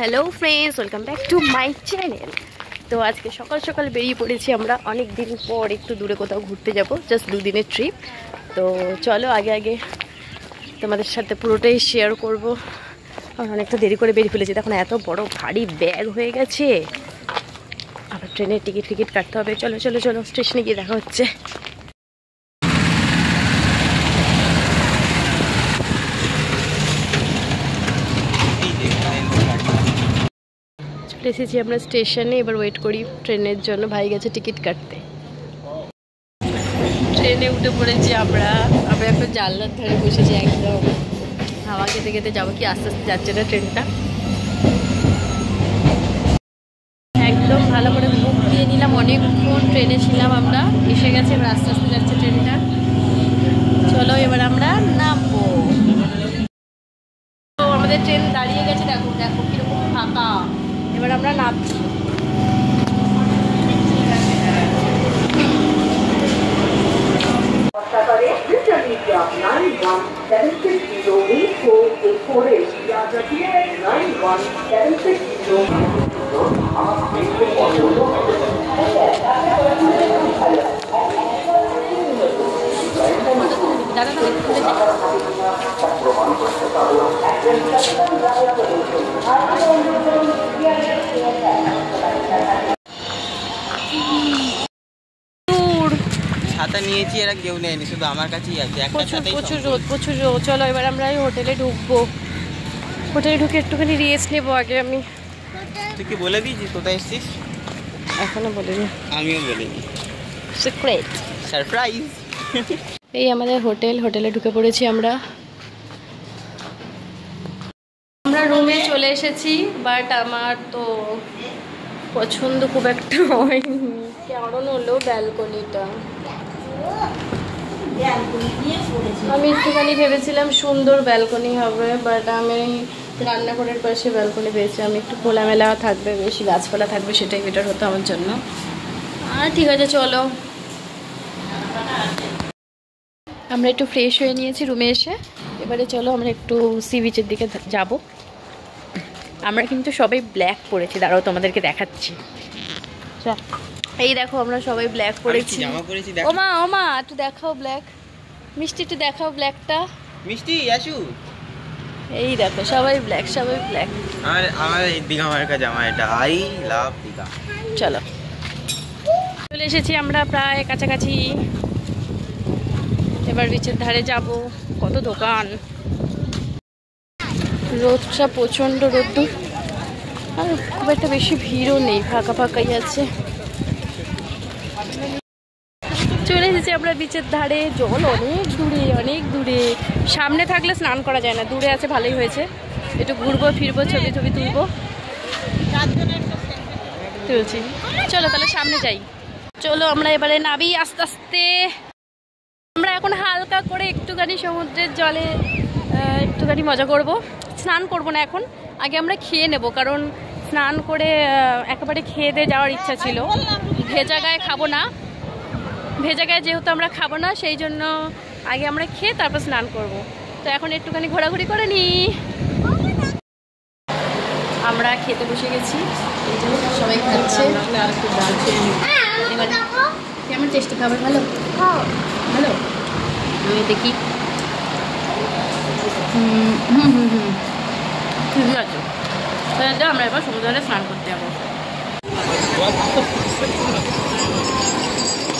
Hello friends, welcome back to my channel. তো আজকে সকাল সকাল বেরিয়ে পড়েছি আমরা অনেক দিন পর একটু দূরে কোথাও ঘুরতে যাব, জাস্ট 2 দিনের ট্রিপ। তো চলো আগে আগে তোমাদের সাথে পুরোটাই শেয়ার করব। আর অনেকটা দেরি করে বেরিয়ে ফেলেছি, দেখুন এত বড় ভারী ব্যাগ হয়ে গেছে, আবার ট্রেনের টিকিট কাটতে হবে। চলো চলো চলো, স্টেশনে গিয়ে দেখা হচ্ছে। চলে এসেছি আমরা স্টেশনে, এবার ওয়েট করি ট্রেনের জন্য। ভাই গেছে টিকিট কাটতে। ট্রেনে উঠে পড়েছি আমরা এখন জানলার ধারে বসেছি, একদম হাওয়া খেতে খেতে যাবো। কি আস্তে আস্তে যাচ্ছে না ট্রেনটা, একদম ভালো করে বুক দিয়ে নিলাম। অনেকক্ষণ ট্রেনে ছিলাম আমরা, এসে গেছে, এবার আস্তে আস্তে যাচ্ছে ট্রেনটা। চলো এবার আমরা নামবো। তো আমাদের ট্রেন দাঁড়িয়ে গেছে, দেখো দেখো কিরকম ফাঁকা। এবার আমরা নামছি। ছাতা নিয়েছি, এরা কেউ নেয়নি, শুধু আমার কাছেই আছে। প্রচুর রোদ। চলো এবার আমরা এই হোটেলে ঢুকবো। হোটেলে ঢুকে একটুখানি রেস্ট নেবো আগে। আমি তুই কি বলে দিয়েছিস কোথায় এসেছিস? এখনো বলিনি। আমিও বলিনি, সিক্রেট সারপ্রাইজ। এই আমাদের হোটেলে ঢুকে পড়েছি আমরা রুমে চলে এসেছি। বাট আমার তো পছন্দ খুব একটা হয়নি, কারণ হলো ব্যালকনিটা। আমি একটুখানি ভেবেছিলাম সুন্দর ব্যালকনি হবে, বাট আমি রান্নাঘরের পাশে ব্যালকনি পেয়েছি। আমি একটু খোলামেলা থাকবে, বেশি গাছপালা থাকবে, সেটাই বেটার হতো আমার জন্য। আর ঠিক আছে, চলো আমরা একটু ফ্রেশ হয়ে নিয়েছি রুমে এসে। এবারে চলো আমরা একটু সি বিচের দিকে যাব। আমরা কিন্তু সবাই ব্ল্যাক পরেছি, দাঁড়াও তোমাদেরকে দেখাচ্ছি। এই দেখো আমরা সবাই ব্ল্যাক পরেছি। ওমা একটু দেখাও ব্ল্যাক। মিষ্টি একটু দেখাও ব্ল্যাকটা। মিষ্টি আসু। এই দেখো সবাই ব্ল্যাক। আমার এই দীঘা মার্কা জামা, এটা আই লাভ দীঘা। চলো চলে এসেছি আমরা প্রায় কাছাকাছি। এবার বিচের ধারে যাব। কত দোকান, রোদটা প্রচণ্ড রোদ্দুর, আর খুব একটা বেশি ভিড়ও নেই, ফাঁকাই আছে। চলে এসেছি আমরা বিচের ধারে। জল অনেক দূরে। সামনে থাকলে স্নান করা যায় না, দূরে আছে, ভালোই হয়েছে। একটু ঘুরবো ফিরবো, ছবি তুলবো। তুলছি, চলো তাহলে সামনে যাই। চলো আমরা এবারে নাবি আস্তে আস্তে। আমরা এখন হালকা করে একটুখানি সমুদ্রের জলে একটুখানি মজা করব। স্নান করব না এখন, আগে আমরা খেয়ে নেব, কারণ স্নান করে একেবারে খেয়ে দিয়ে যাওয়ার ইচ্ছা ছিল। ভেজা গায়ে খাবো না, ভেজা গায়ে যেহেতু আমরা খাবো না, সেই জন্য আগে আমরা খেয়ে তারপর স্নান করব। তো এখন একটুখানি ঘোরাঘুরি করে নিই। আমরা খেতে বসে গেছি, এই জন্য সবাই খাচ্ছে। এবার কেমন টেস্টি খাবার? ভালো ভালো। আমি দেখি। ঠিক আছে, তাহলে আমরা এবার সমুদ্রে স্নান করতে যাবো।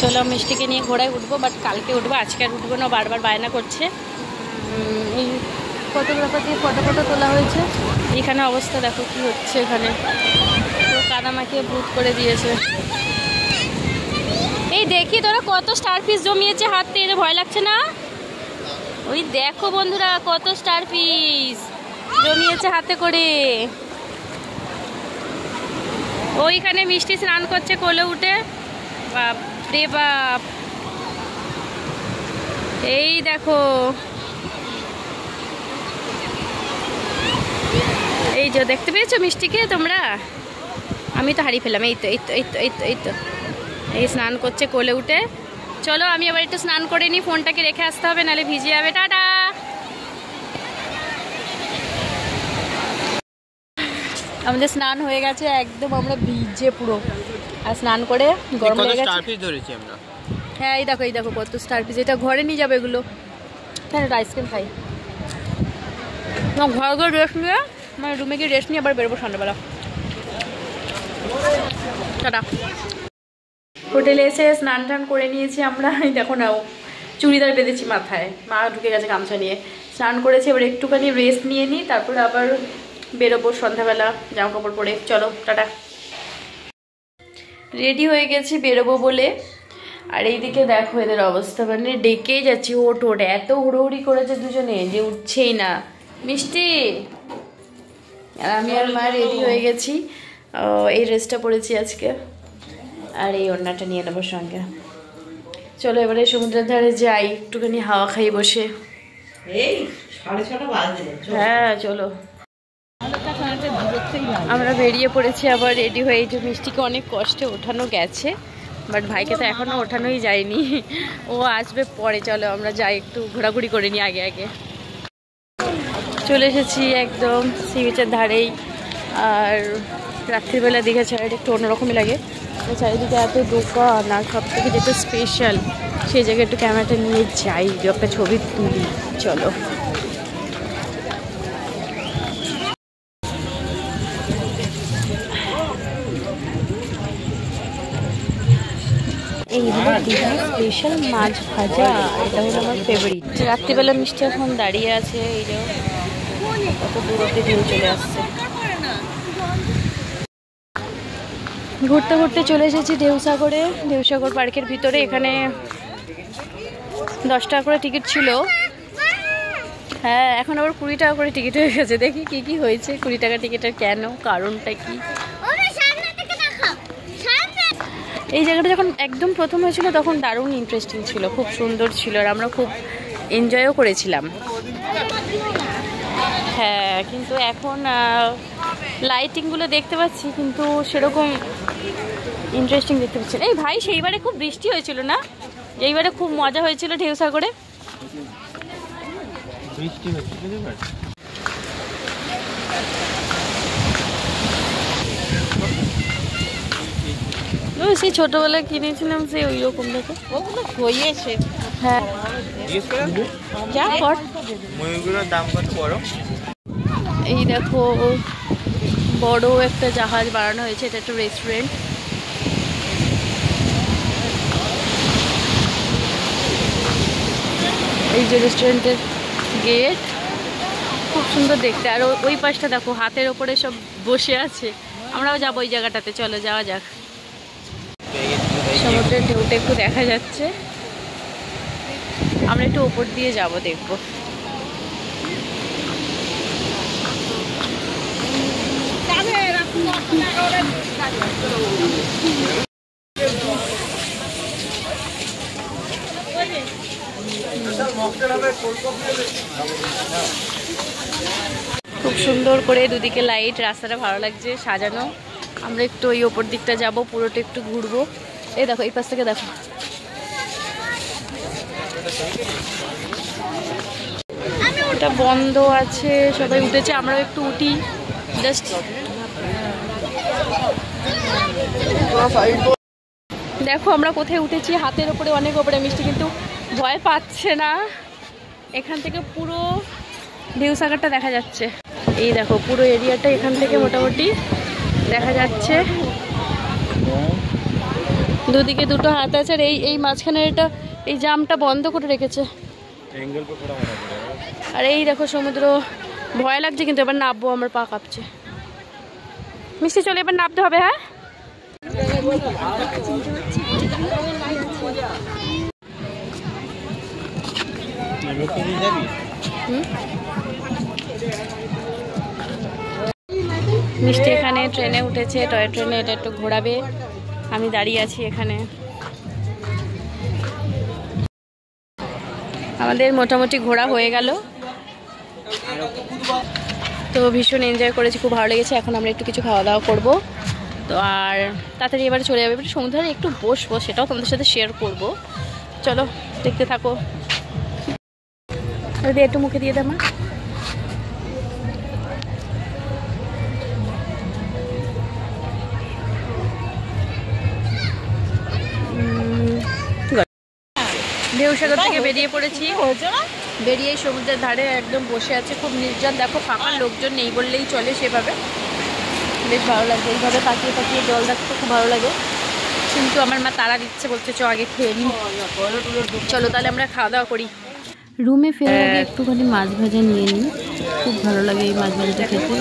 চলো মিষ্টিকে নিয়ে ঘোড়ায় উঠবো, বাট কালকে উঠবো, আজকে আর উঠবো না, বারবার বায়না করছে। এই ফটোগ্রাফার দিয়ে ফটো তোলা হয়েছে। এখানে অবস্থা দেখো কি হচ্ছে, এখানে পুরো কাদামাখিয়ে ভূত করে দিয়েছে। এই দেখি তোরা কত স্টার পিস জমিয়েছে হাত থেকে, ভয় লাগছে না? ওই দেখো বন্ধুরা, কত স্টার পিস জমিয়েছে হাতে করে। ওইখানে মিষ্টি স্নান করছে কোলে উঠে। বাপ রে বাপ, এই দেখো, এই যে দেখতে পেয়েছো মিষ্টিকে তোমরা? আমি তো হারিয়ে ফেলাম। এই স্নান করছে কোলে উঠে। চলো আমি আবার একটু স্নান করে নিই, ফোনটাকে রেখে আসতে হবে, নাহলে ভিজে যাবে। টাটা। আমাদের স্নান হয়ে গেছে একদম, আমরা ভিজে পুরো। আর স্নান করে গরম লেগে গেছে। হ্যাঁ এই দেখো কত স্টার পিস, এটা ঘরে নিয়ে যাবে এগুলো। হ্যাঁ একটা আইসক্রিম খাই, ঘরে রেস্ট নিয়ে মানে রুমে গিয়ে রেস্ট নিয়ে আবার বেরোবো সন্ধ্যাবেলা। টাটা। হোটেলে এসে স্নান টান করে নিয়েছি আমরা। দেখো না চুড়িদার বেঁধেছি মাথায়, মা ঢুকে গেছে গামছা নিয়ে। স্নান করেছি, এবার একটুখানি রেস্ট নিয়ে নিই, তারপরে আবার বেরোবো সন্ধ্যাবেলা জামা কাপড় পরে। চলো টাটা। রেডি হয়ে গেছি বেরোবো বলে, আর এইদিকে দেখো এদের অবস্থা, মানে ডেকেই যাচ্ছি ওট ওট, এত হুড়োহুড়ি করেছে দুজনে যে উঠছেই না। মিষ্টি আর আমি আর মা রেডি হয়ে গেছি, এই ড্রেসটা পরেছি আজকে, আর এই ওড়নাটা নিয়ে নেবো সঙ্গে। চলো এবারে সমুদ্রের ধারে যাই, একটুখানি হাওয়া খাই বসে। হ্যাঁ চলো, আমরা বেরিয়ে পড়েছি আবার রেডি হয়ে। যে মিষ্টিকে অনেক কষ্টে ওঠানো গেছে, বাট ভাইকে তো এখনো ওঠানোই যায়নি, ও আসবে পরে। চলো আমরা যাই, একটু ঘোরাঘুরি করে নিই আগে আগে। চলে এসেছি একদম সি বিচের ধারেই, আর রাত্রিবেলা দীঘা ছাড়া একটু অন্যরকমই লাগে। চারিদিকে এত দোকান, আর সব থেকে যেটা স্পেশাল সেই জায়গায় একটু ক্যামেরাটা নিয়ে যাই, একটা ছবি তুলি। চলো এই হলো দীঘার স্পেশাল মাছ ভাজা, এটা হলো আমার ফেভারিট। রাত্রিবেলা মিষ্টি এখন দাঁড়িয়ে আছে, এই যে কত দূর অব্দি ঢেউ চলে আসছে। ঘুরতে ঘুরতে চলে এসেছি ঢেউসাগরে, ঢেউসাগর পার্কের ভিতরে। এখানে 10 টাকা করে টিকিট ছিল, হ্যাঁ এখন আবার 20 টাকা করে টিকিট হয়ে গেছে। দেখি কি কি হয়েছে 20 টাকা টিকিটের, কেন, কারণটা কি। এই জায়গাটা যখন একদম প্রথম হয়েছিল তখন দারুণ ইন্টারেস্টিং ছিল, খুব সুন্দর ছিল, আর আমরা খুব এনজয়ও করেছিলাম। হ্যাঁ কিন্তু এখন লাইটিংগুলো দেখতে পাচ্ছি, কিন্তু সেরকম ইন্টারেস্টিং দেখতে পাচ্ছি না। এই ভাই সেইবারে খুব বৃষ্টি হয়েছিল না, এইবারে খুব মজা হয়েছিল ঢেউসাগরে। বৃষ্টি সেই ছোটবেলায় কিনেছিলাম, সেই ওই রকম দেখে ওগুলো হয়েছে। হ্যাঁ যা কর, ময়ূরগুলোর দাম কত বড়। এই দেখো বড় একটা জাহাজ বানানো হয়েছে, এটা একটা রেস্টুরেন্ট। এই যে রেস্টুরেন্টের গেট, খুব সুন্দর দেখতে। আর ওই পাশটা দেখো হাতের ওপরে সব বসে আছে, আমরাও যাবো ওই জায়গাটাতে। চলো যাওয়া যাক। সমুদ্রের ঢেউটা একটু দেখা যাচ্ছে, আমরা একটু ওপর দিয়ে যাব, দেখবো। খুব সুন্দর করে দুদিকে লাইট, রাস্তাটা ভালো লাগছে সাজানো। আমরা একটু ওই ওপর দিকটা যাব, পুরোটা একটু ঘুরবো। এই দেখো এই পাশ থেকে দেখো, এটা বন্ধ আছে, সবাই উঠেছে, আমরাও একটু উঠি জাস্ট। দেখো আমরা কোথায় উঠেছি, হাতের ওপরে, অনেক ওপরে। মিষ্টি কিন্তু ভয় পাচ্ছে না, এখান থেকে পুরো ঢেউসাগরটা দেখা যাচ্ছে। এই দেখো পুরো এরিয়াটা এখান থেকে মোটামুটি দেখা যাচ্ছে। দুদিকে দুটো হাত আছে, আর এই মাঝখানে এটা এই জামটা বন্ধ করে রেখেছে। আর এই দেখো সমুদ্র, ভয় লাগছে কিন্তু এবার নামবো, আমার পা কাঁপছে। মিষ্টি চলে এবার নামতে হবে। হ্যাঁ মিষ্টি এখানে ট্রেনে উঠেছে, টয় ট্রেনে, এটা একটু ঘোরাবে। আমি দাঁড়িয়ে আছি এখানে। আমাদের মোটামুটি ঘোরা হয়ে গেল, তো ভীষণ এনজয় করেছি, খুব ভালো লেগেছে। এখন আমরা একটু কিছু খাওয়া দাওয়া করবো, তো আর তাড়াতাড়ি এবারে চলে যাবে। এবারে সমুদ্রে একটু বসবো, সেটাও তোমাদের সাথে শেয়ার করব। চলো দেখতে থাকো। যদি একটু মুখে দিয়ে দাও মা। গৌরসাগর থেকে বেরিয়ে পড়েছি, বেরিয়ে সমুদ্রের ধারে একদম বসে আছে, খুব নির্জন, দেখো ফাঁকা, লোকজন নেই বললেই চলে সেভাবে। বেশ ভালো লাগে এইভাবে তাকিয়ে তাকিয়ে জল দেখতে, খুব ভালো লাগে। কিন্তু আমার মা তাড়া দিচ্ছে, বলছে চ আগে খেয়ে নিই। চলো তাহলে আমরা খাওয়া দাওয়া করি। রুমে ফেরার আগে একটুখানি মাছ ভাজা নিয়ে নিই, খুব ভালো লাগে এই মাছ ভাজাটা খেতে।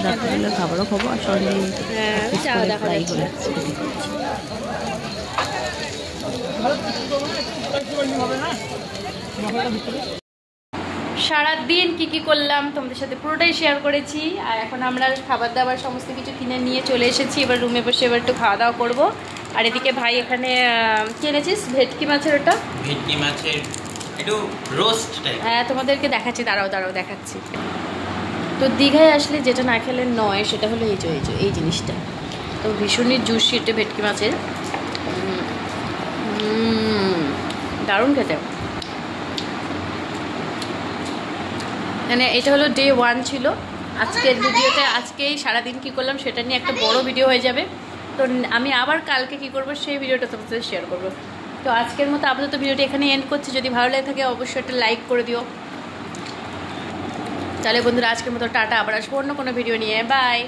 রাত্রিবেলা খাবারও খাবো আর সঙ্গে ফ্রাই করে। সারাদিন কি করলাম তোমাদের সাথে পুরোটাই শেয়ার করেছি। আর এখন আমরা খাবার দাবার সমস্ত কিছু কিনে নিয়ে চলে এসেছি, এবার রুমে বসে এবার একটু খাওয়া দাওয়া করবো। আর এদিকে ভাই এখানে কিনেছিস ভেটকি মাছের, ওটা ভেটকি মাছের একটু রোস্ট টাইপ। হ্যাঁ তোমাদেরকে দেখাচ্ছি, দাঁড়াও দেখাচ্ছি। তো দীঘায় আসলে যেটা না খেলে নয় সেটা হলো এই জিনিসটা। তো ভীষণই জুসি এটা ভেটকি মাছের, দারুণ খেতে। মানে এটা হলো ডে 1 ছিল আজকের ভিডিওতে। আজকেই সারাদিন কি করলাম সেটা নিয়ে একটা বড় ভিডিও হয়ে যাবে। তো আমি আবার কালকে কি করব সেই ভিডিওটা তোমাদের সাথে শেয়ার করব। তো আজকের মতো আপাতত ভিডিওটি এখানে এন্ড করছি। যদি ভালো লাগে থাকে অবশ্যই একটা লাইক করে দিও। তাহলে বন্ধুরা আজকের মতো টাটা, আবার আসবো অন্য কোনো ভিডিও নিয়ে। বাই।